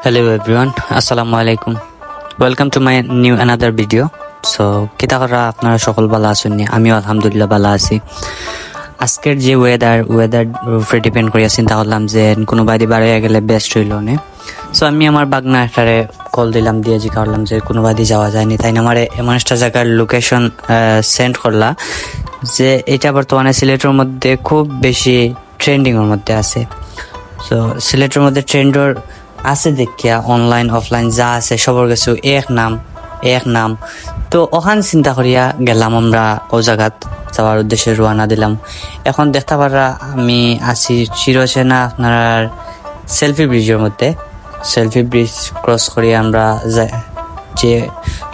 Hello everyone, Assalamu alaikum. Welcome to my new another video. So কিতা করা আপনারা সকল ভালো আছেন নি? আমিও আলহামদুলিল্লাহ ভালো আছি। আজকের যে ওয়েদার উপরে ডিপেন্ড করিয়া চিন্তা করলাম যে কোনো বাড়ি বাড়ি গেলে বেস্ট হইল নে। সো আমি আমার বাগনা একটারে কল দিলাম, দিয়ে জিজ্ঞাসা যে কোনো বাড়ি যাওয়া যায়নি, তাই না আমার এমন একটা জায়গার লোকেশন সেন্ড করলা যে এটা বর্তমানে সিলেটের মধ্যে খুব বেশি ট্রেন্ডিংয়ের মধ্যে আছে। সো সিলেটের মধ্যে ট্রেন্ডর আছে দেখিয়া অনলাইন অফলাইন যা আছে সবার কিছু এক নাম। তো ওখান চিন্তা করিয়া গেলাম আমরা ও জায়গাত যাওয়ার উদ্দেশ্যে রওনা দিলাম। এখন দেখতে পারা আমি আছি চিরসেনা আপনার সেলফি ব্রিজের মধ্যে। সেলফি ব্রিজ ক্রস করিয়া আমরা যে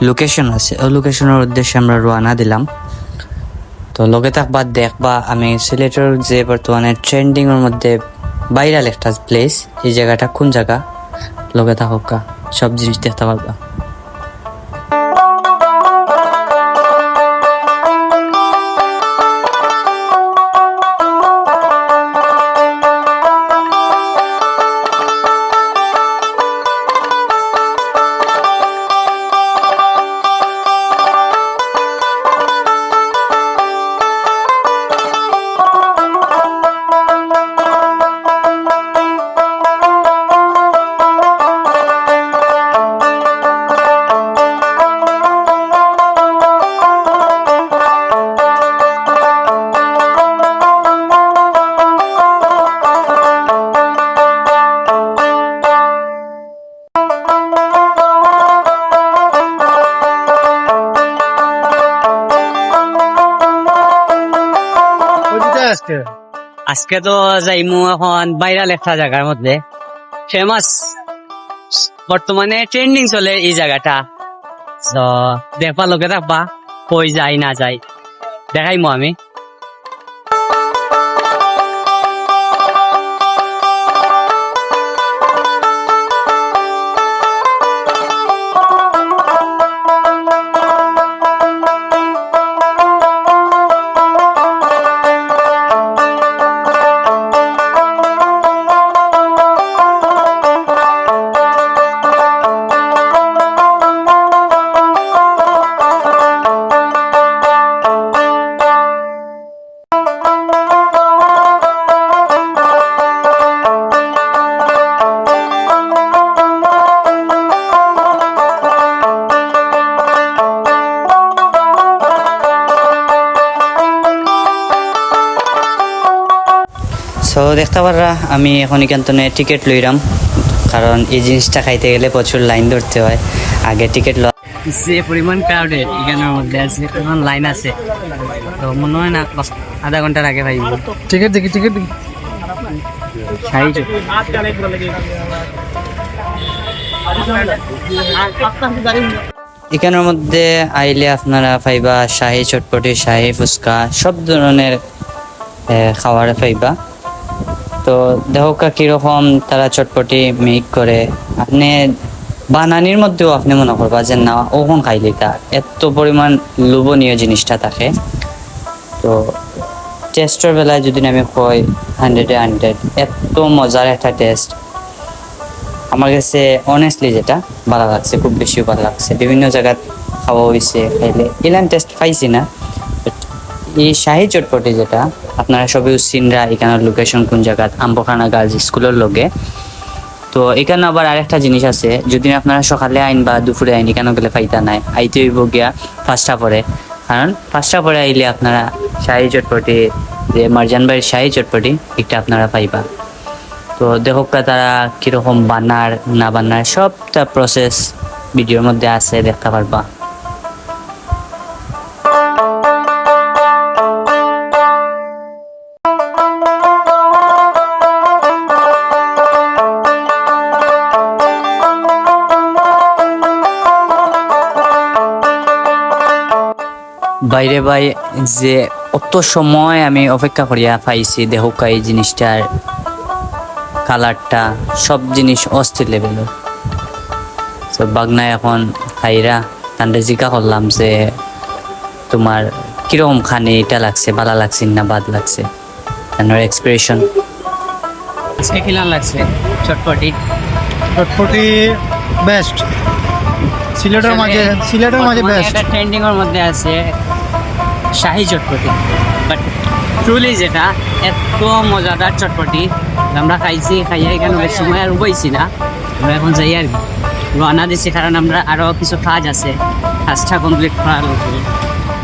লোকেশন আছে ওই লোকেশনের উদ্দেশ্যে আমরা রওনা দিলাম। তো লগে থাকবা দেখবা আমি সিলেটের যে বর্তমানে ট্রেন্ডিং এর মধ্যে ভাইরাল একটা প্লেস, এই জায়গাটা কোন জায়গা লগে থাকা সব জিনিস দেখতে পারবা। আজকে তো যাইমু এখন ভাইরাল একটা জায়গার মধ্যে, ফেমাস বর্তমানে ট্রেন্ডিং চলে এই জায়গাটা। তো দেখবা লোকে থাকবা কই যাই না যাই দেখাইমু আমি। সো দেখতে পাররা আমি এখন এখানে টিকিট লইলাম, কারণ এই জিনিসটা খাইতে গেলে প্রচুর লাইন ধরতে হয়। আগে টিকিট যে পরিমাণ ক্রাউডেড এখানের মধ্যে আছে, এখন লাইন আছে, তো মনে হয় না আধা ঘন্টার আগে পাইব টিকিট দেখি এখানের মধ্যে আইলে আপনারা পাইবা শাহী চটপটি, শাহী ফুচকা, সব ধরনের খাবার পাইবা। তো দেখো কিরকম তারা চটপটি মেক করে, আপনি বানানির মধ্যেও আপনি মনে করবা যে না ওখন খাইলে তা এত পরিমাণ লোভনীয় জিনিসটা থাকে। তো টেস্টের বেলায় যদি আমি কই 100 এত মজার একটা টেস্ট আমার কাছে অনেস্টলি যেটা ভালো লাগছে, খুব বেশি ভালো লাগছে। বিভিন্ন জায়গায় খাওয়া হয়েছে, খাইলে এলাম টেস্ট পাইছি না। এই শাহী চটপটি যেটা আপনারা সবাই চিনরা, এখানের লোকেশন কোন জায়গা, আম্বখানা গার্লস স্কুলের লগে। তো এখানে আবার আরেকটা জিনিস আছে, যদি আপনারা সকালে আইন বা দুপুরে আইন এখানে গেলে পাইতা নাই, আইতে হইব গিয়া ফার্স্টটা পরে, কারণ ফার্স্টটা পরে আইলে আপনারা শাহী চটপটি যে মারজান ভাইয়ের শাহী চটপটি একটা আপনারা পাইবা। তো দেখো তারা কিরকম বানার না বানার সবটা প্রসেস ভিডিওর মধ্যে আছে, দেখতে পারবা। বাইরে ভাই যে অত সময় আমি অপেক্ষা করিয়া পাইছি, দেখো এই জিনিসটার কালারটা সব জিনিস অস্থির লেভেল। তো বাগনায় এখন খাইরা তান্ডে জিজ্ঞা করলাম যে তোমার কিরকম খানে এটা লাগছে, ভালো লাগছে না বাদ লাগছে, এক্সপ্রেশন আজকে কিলান লাগছে চটপটি চটপটি বেস্ট সিলেটের মাঝে বেস্ট। এটা ট্রেন্ডিং এর মধ্যে আছে শাহী চটপটি, বাট ট্রুলি যেটা এত মজাদার চটপটি আমরা খাইয়া এখানে বেশ সময় আর বইছি না, আমরা এখন যাই আর কি। রওনা দিচ্ছি কারণ আমরা আরো কিছু কাজ আছে, কাজটা কমপ্লিট করার উপরে।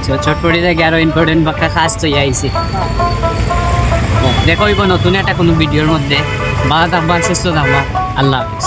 তো চটপটি থেকে আরো ইম্পর্টেন্ট একটা কাজ তো আইছি। দেখো নতুন একটা কোনো ভিডিওর মধ্যে। ভালো থাকবা, সুস্থ থাকবা, আল্লাহ হাফিজ।